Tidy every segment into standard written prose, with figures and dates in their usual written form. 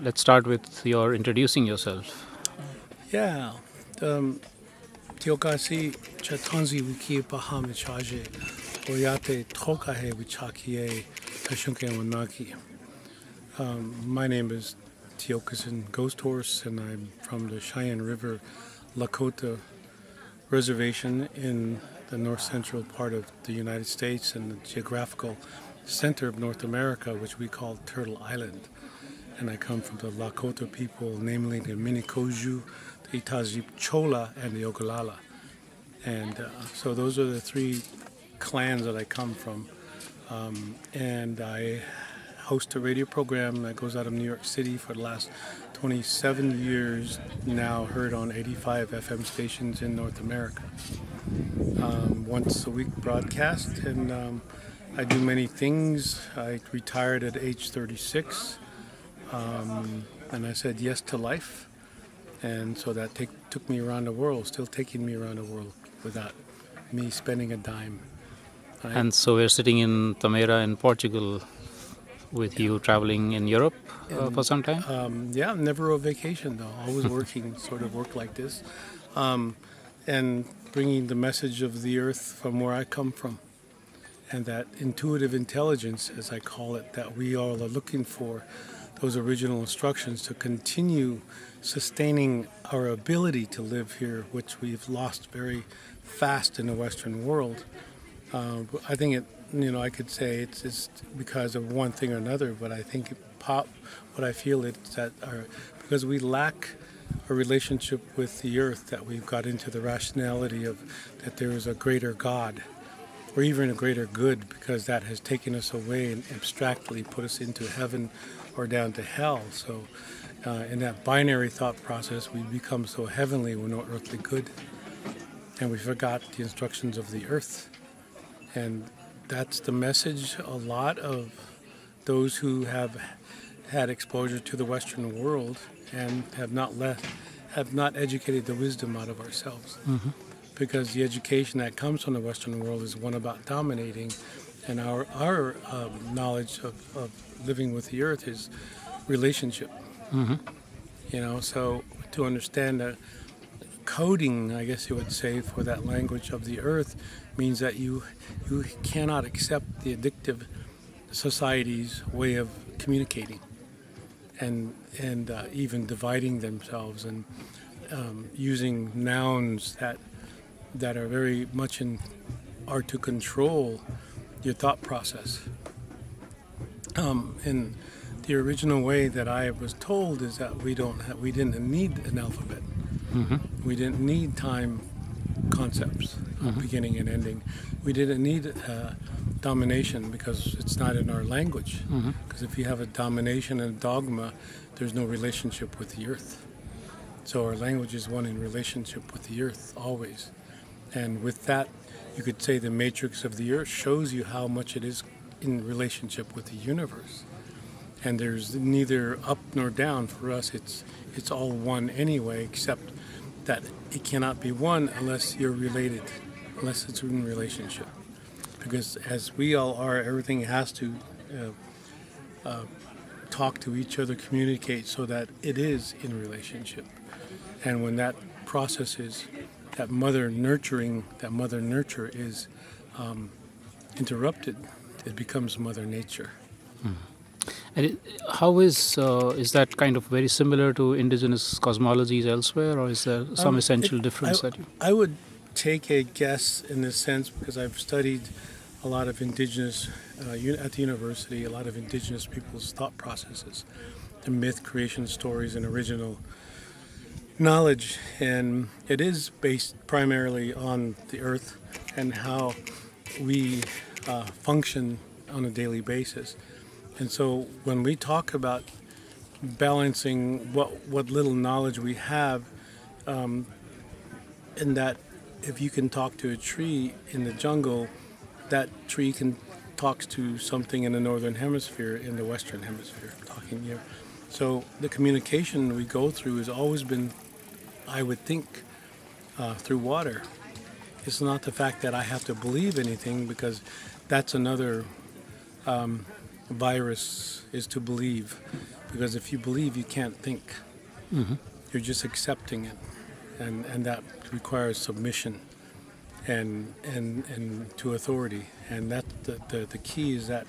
Let's start with your introducing yourself. Yeah. Tiokasin Chatanzi wiki pahamichaje oyate trokahe wichakie kashunke wanaki. My name is Tiokasin Gosthorse, and I'm from the Cheyenne River Lakota Reservation in the north central part of the United States and the geographical center of North America, which we call Turtle Island. And I come from the Lakota people, namely the Minikoju, the Itazip Chola, and the Ogallala. And so those are the three clans that I come from. And I host a radio program that goes out of New York City for the last 27 years now, heard on 85 FM stations in North America. Once a week broadcast, and I do many things. I retired at age 36, and I said yes to life. And so that took me around the world, still taking me around the world without me spending a dime. And so we're sitting in Tamera in Portugal with you traveling in Europe for some time? Yeah, never a vacation though. Always working, sort of work like this. And bringing the message of the earth from where I come from. And that intuitive intelligence, as I call it, that we all are looking for, those original instructions to continue sustaining our ability to live here, which we've lost very fast in the Western world. I think I could say it's because of one thing or another, but I think what I feel is that because we lack a relationship with the earth, that we've got into the rationality of that there is a greater God or even a greater good, because that has taken us away and abstractly put us into heaven or down to hell. So in that binary thought process, we become so heavenly, we're not earthly good, and we forgot the instructions of the earth. And that's the message a lot of those who have had exposure to the Western world and have not educated the wisdom out of ourselves. Mm-hmm. Because the education that comes from the Western world is one about dominating, and our knowledge of living with the earth is relationship. Mm-hmm. So to understand the coding, I guess you would say, for that language of the earth means that you cannot accept the addictive society's way of communicating and even dividing themselves and using nouns that are very much are to control your thought process. And the original way that I was told is that we didn't need an alphabet. Mm-hmm. We didn't need time concepts, mm-hmm. beginning and ending. We didn't need domination because it's not in our language. Because if you have a domination and a dogma, there's no relationship with the earth. So our language is one in relationship with the earth always. And with that, you could say the matrix of the earth shows you how much it is in relationship with the universe. And there's neither up nor down. For us, it's all one anyway, except that it cannot be one unless you're related, unless it's in relationship. Because as we all are, everything has to talk to each other, communicate so that it is in relationship. And when that process is, that mother nurture is interrupted, it becomes Mother Nature. Mm. And how is that kind of very similar to indigenous cosmologies elsewhere, or is there some essential difference I would take a guess in this sense, because I've studied a lot of indigenous, at the university, a lot of indigenous people's thought processes, the myth, creation stories, and original knowledge. And it is based primarily on the earth and how we function on a daily basis. And so when we talk about balancing what little knowledge we have, in that if you can talk to a tree in the jungle, that tree talks to something in the northern hemisphere, in the western hemisphere, talking here. So the communication we go through has always been, I would think, through water. It's not the fact that I have to believe anything, because that's another virus, is to believe. Because if you believe, you can't think. You're just accepting it, and that requires submission and to authority. And that the key is that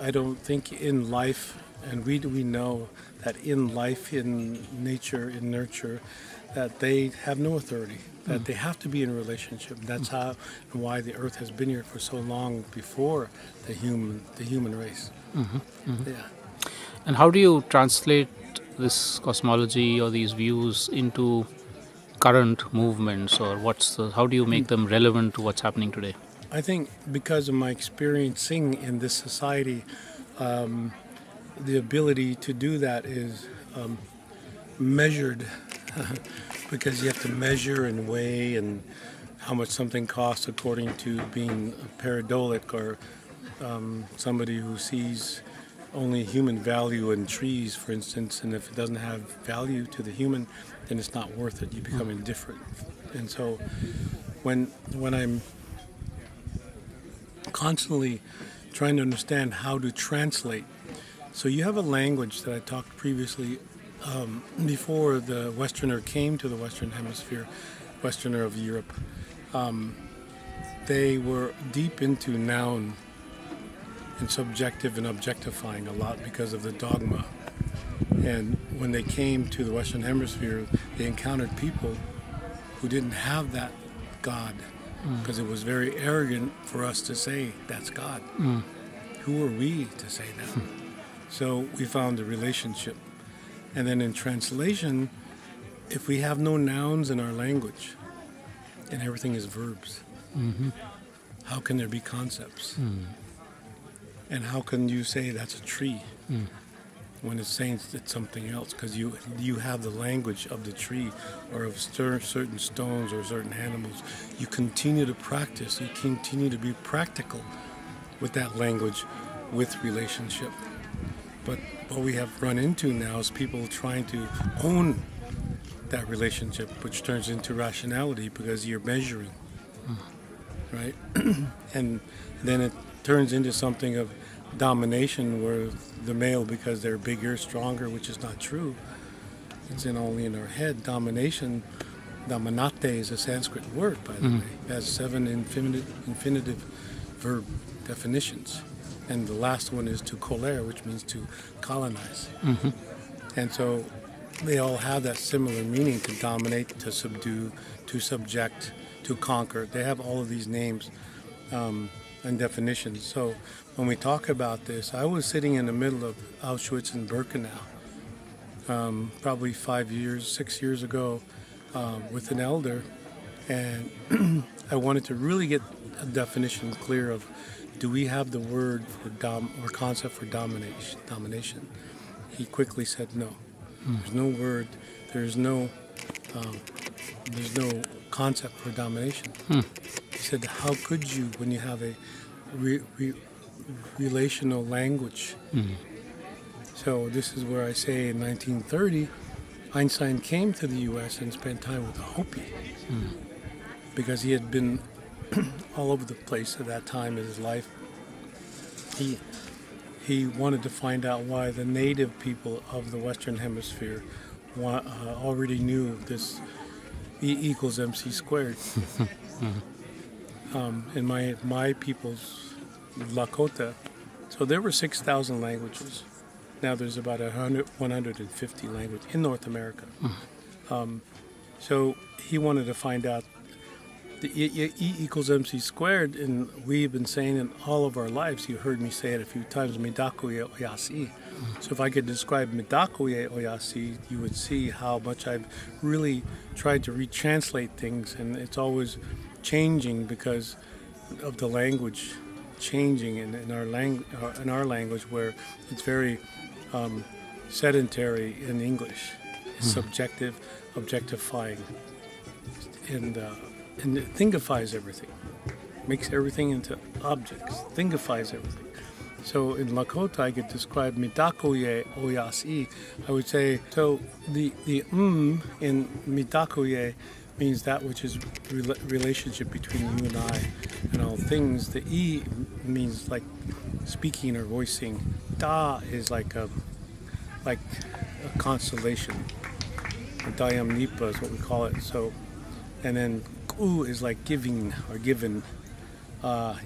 I don't think in life, and we know that in life, in nature, in nurture, that they have no authority, that they have to be in a relationship. That's how and why the earth has been here for so long before the human race. Yeah. And how do you translate this cosmology or these views into current movements, or how do you make them relevant to what's happening today? I think because of my experiencing in this society, the ability to do that is measured because you have to measure and weigh and how much something costs according to being a pareidolik or somebody who sees only human value in trees, for instance, and if it doesn't have value to the human, then it's not worth it. You become indifferent. And so when I'm constantly trying to understand how to translate, so you have a language that I talked previously before the Westerner came to the Western Hemisphere, Westerner of Europe. They were deep into noun and subjective and objectifying a lot because of the dogma. And when they came to the Western Hemisphere, they encountered people who didn't have that God, because it was very arrogant for us to say that's God. Who are we to say that? So we found a relationship. And then in translation, if we have no nouns in our language and everything is verbs, how can there be concepts? And how can you say that's a tree when it's saying it's something else? Because you have the language of the tree or of certain stones or certain animals. You continue to practice. You continue to be practical with that language, with relationship. But what we have run into now is people trying to own that relationship, which turns into rationality because you're measuring, right? And then it turns into something of domination where the male, because they're bigger, stronger, which is not true. It's only in our head. Domination, dominate is a Sanskrit word, by the way. It has 7 infinitive verb definitions. And the last one is to colere, which means to colonize. And so they all have that similar meaning: to dominate, to subdue, to subject, to conquer. They have all of these names and definitions. So when we talk about this, I was sitting in the middle of Auschwitz and Birkenau probably 6 years ago with an elder, and I wanted to really get a definition clear of, do we have the word for or concept for domination? He quickly said no. There's no word. There's no concept for domination. He said, how could you, when you have a relational language? So this is where I say in 1930, Einstein came to the U.S. and spent time with a Hopi because he had been all over the place at that time in his life. He wanted to find out why the native people of the Western Hemisphere already knew this E equals MC squared. In my people's Lakota, so there were 6,000 languages. Now there's about 150 languages in North America. So he wanted to find out the E equals MC squared, and we've been saying it all of our lives. You heard me say it a few times, Midakuye Oyasi. So if I could describe Midakuye Oyasi, you would see how much I've really tried to retranslate things, and it's always changing because of the language changing in our language, where it's very sedentary in English, subjective, objectifying, and it thingifies everything, makes everything into objects, thingifies everything. So in Lakota, I could describe Midakuye Oyasi. I would say, so the in Midakuye means that which is relationship between you and I and all things. The E means like speaking or voicing. Da is like like a constellation. Dayam Nipa is what we call it. So, and then Ku is like giving or given.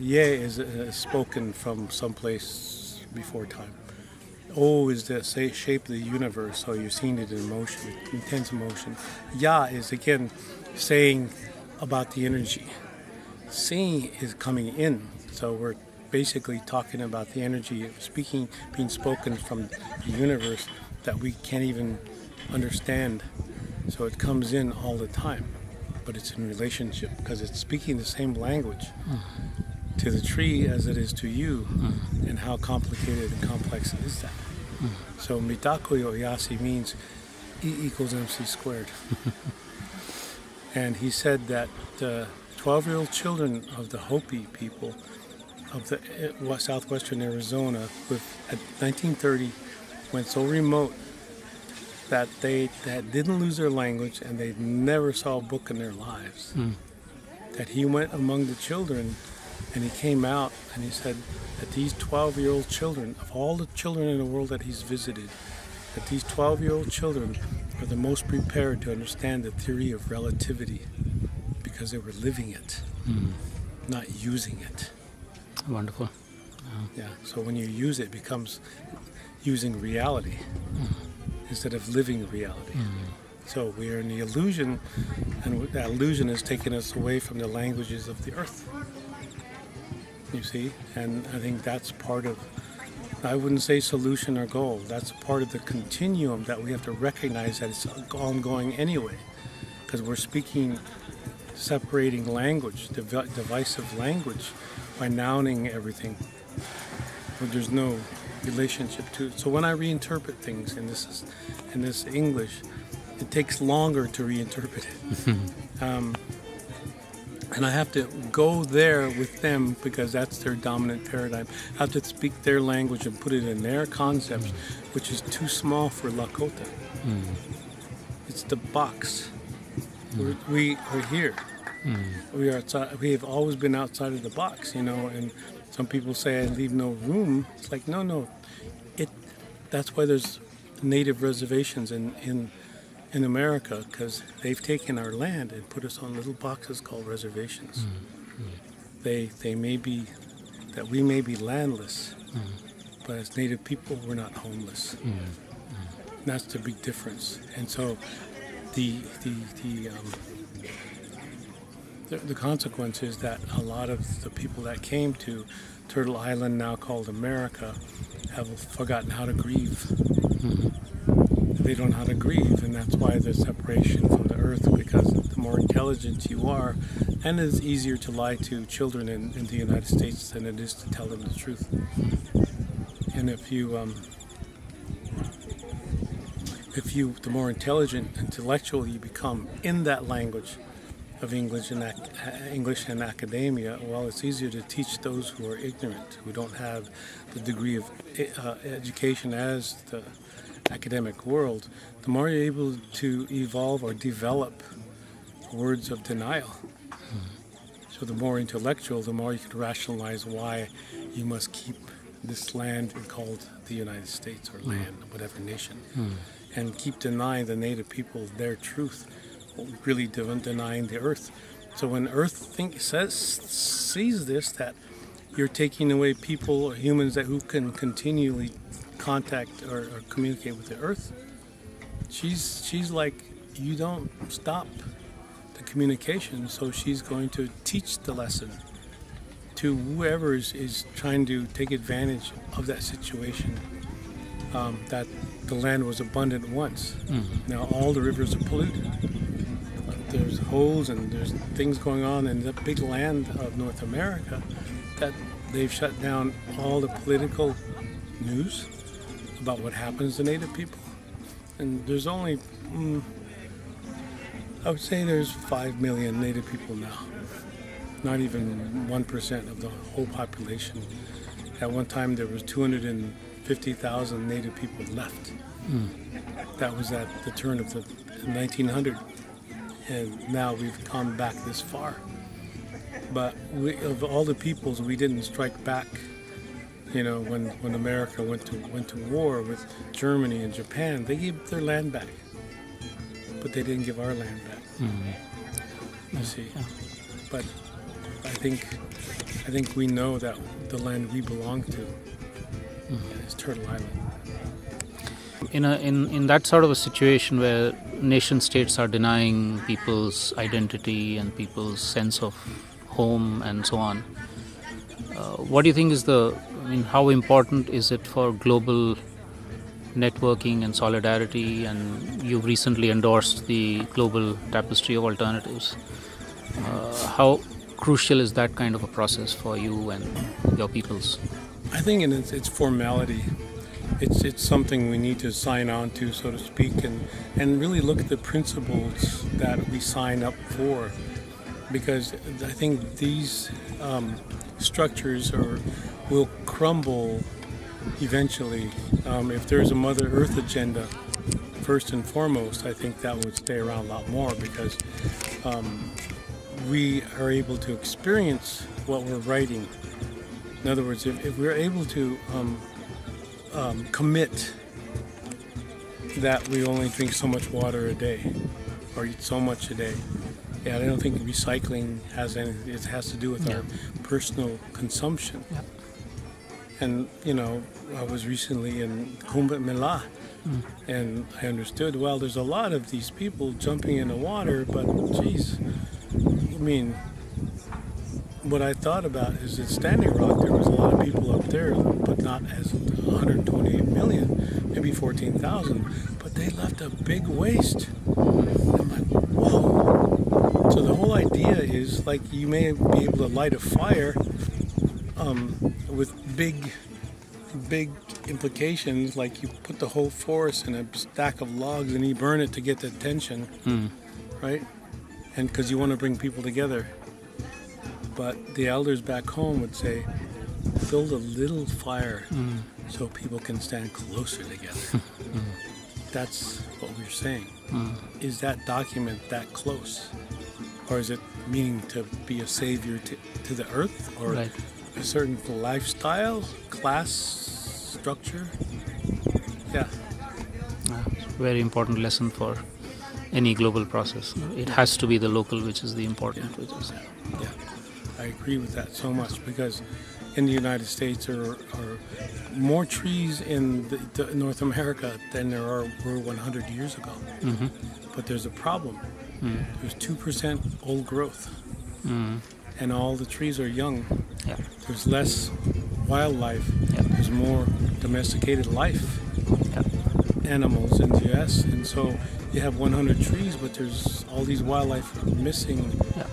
Ye is spoken from someplace before time. O is the shape of the universe, so you're seeing it in motion, intense motion. Ya is again saying about the energy. Seeing is coming in, so we're basically talking about the energy of speaking, being spoken from the universe that we can't even understand. So it comes in all the time, but it's in relationship because it's speaking the same language to the tree as it is to you, and how complicated and complex is that? So Mitakuyo Yasi means E equals MC squared. And he said that the 12-year-old children of the Hopi people of the southwestern Arizona at 1930 went so remote that they didn't lose their language and they never saw a book in their lives. That he went among the children and he came out and he said that these 12-year-old children, of all the children in the world that he's visited, that these 12-year-old children are the most prepared to understand the theory of relativity because they were living it, not using it. Wonderful. Yeah, so when you use it, it becomes using reality instead of living reality. So we are in the illusion, and that illusion has taken us away from the languages of the earth. You see? And I think that's part of, I wouldn't say solution or goal, that's part of the continuum that we have to recognize that it's ongoing anyway. Because we're speaking, separating language, divisive language, by nouning everything. But there's no relationship to it. So when I reinterpret things in this English, it takes longer to reinterpret it. And I have to go there with them because that's their dominant paradigm. I have to speak their language and put it in their concepts, which is too small for Lakota. It's the box. We are here. We are outside. We have always been outside of the box, and some people say I leave no room. It's like, no. That's why there's native reservations in America, because they've taken our land and put us on little boxes called reservations. They may be that we may be landless, but as native people, we're not homeless. That's the big difference. And so the consequence is that a lot of the people that came to Turtle Island, now called America, have forgotten how to grieve. They don't know how to grieve, and that's why there's separation from the earth, because the more intelligent you are, and it's easier to lie to children in the United States than it is to tell them the truth. And if you, the more intellectual you become in that language of English and academia, well, it's easier to teach those who are ignorant, who don't have the degree of education as the academic world. The more you're able to evolve or develop words of denial. So the more intellectual, the more you can rationalize why you must keep this land called the United States or land, whatever nation, and keep denying the native people their truth, really denying the earth. So when earth sees this, that you're taking away people or humans who can continually contact or communicate with the earth, she's like, you don't stop the communication, so she's going to teach the lesson to whoever is trying to take advantage of that situation, that the land was abundant once. Now all the rivers are polluted. There's holes and there's things going on in the big land of North America that they've shut down all the political news about what happens to Native people. And there's only, I would say there's 5 million Native people now. Not even 1% of the whole population. At one time there was 250,000 Native people left. That was at the turn of the 1900. And now we've come back this far. But of all the peoples, we didn't strike back You know, when America went to war with Germany and Japan, they gave their land back, but they didn't give our land back. You see, but I think we know that the land we belong to is Turtle Island. In that sort of a situation where nation states are denying people's identity and people's sense of home and so on, what do you think is how important is it for global networking and solidarity? And you've recently endorsed the Global Tapestry of Alternatives. How crucial is that kind of a process for you and your peoples? I think it's formality. It's something we need to sign on to, so to speak, and really look at the principles that we sign up for, because I think these structures will crumble eventually. If there's a Mother Earth agenda, first and foremost, I think that would stay around a lot more, because we are able to experience what we're writing. In other words, if we're able to commit that we only drink so much water a day or eat so much a day, I don't think recycling has anything. It has to do with our personal consumption. Yep. And I was recently in Kumbh Mela, and I understood. Well, there's a lot of these people jumping in the water, but geez, what I thought about is at Standing Rock, there was a lot of people up there, but not as 128 million, maybe 14,000, but they left a big waste. I'm like, whoa. So the whole idea is, like, you may be able to light a fire with big implications, like you put the whole forest in a stack of logs and you burn it to get the attention, right? And because you want to bring people together. But the elders back home would say, build a little fire so people can stand closer together. That's what we're saying. Is that document that close? Or is it meaning to be a savior to the earth? Or Right. a certain lifestyle, class structure? Yeah. It's a very important lesson for any global process. It has to be the local which is the important. Yeah, I agree with that so much, because in the United States there are more trees in North America than there were 100 years ago. But there's a problem. There's 2% old growth, and all the trees are young. Yeah. There's less wildlife. Yeah. There's more domesticated life, Yeah. animals in the U.S. And so you have 100 trees, but there's all these wildlife missing. Yeah.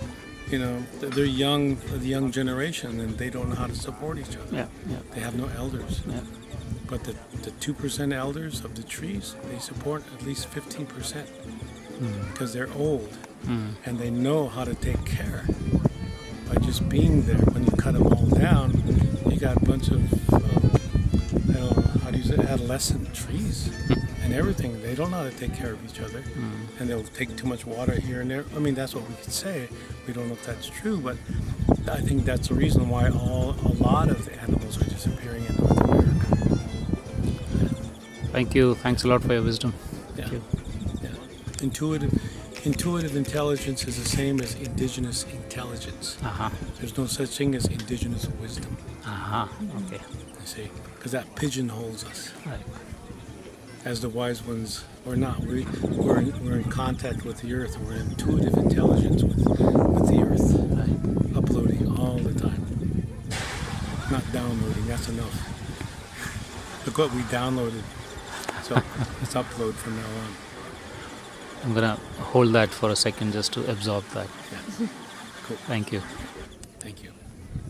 They're young, the young generation, and they don't know how to support each other. Yeah. Yeah. They have no elders. Yeah. But the 2% elders of the trees, they support at least 15%, because they're old and they know how to take care. By just being there, when you cut them all down, you got a bunch of adolescent trees and everything. They don't know how to take care of each other, and they'll take too much water here and there. I mean, that's what we could say. We don't know if that's true, but I think that's the reason why a lot of the animals are disappearing in North America. Thank you. Thanks a lot for your wisdom. Thank you. Intuitive intelligence is the same as indigenous intelligence. There's no such thing as indigenous wisdom. Okay. You see, because that pigeonholes us. Right. As the wise ones, or not. We're in contact with the earth. We're in intuitive intelligence with the earth. Right. Uploading all the time. Not downloading, that's enough. Look what we downloaded. So let's upload from now on. I'm going to hold that for a second just to absorb that. Yeah. Cool. Thank you. Thank you.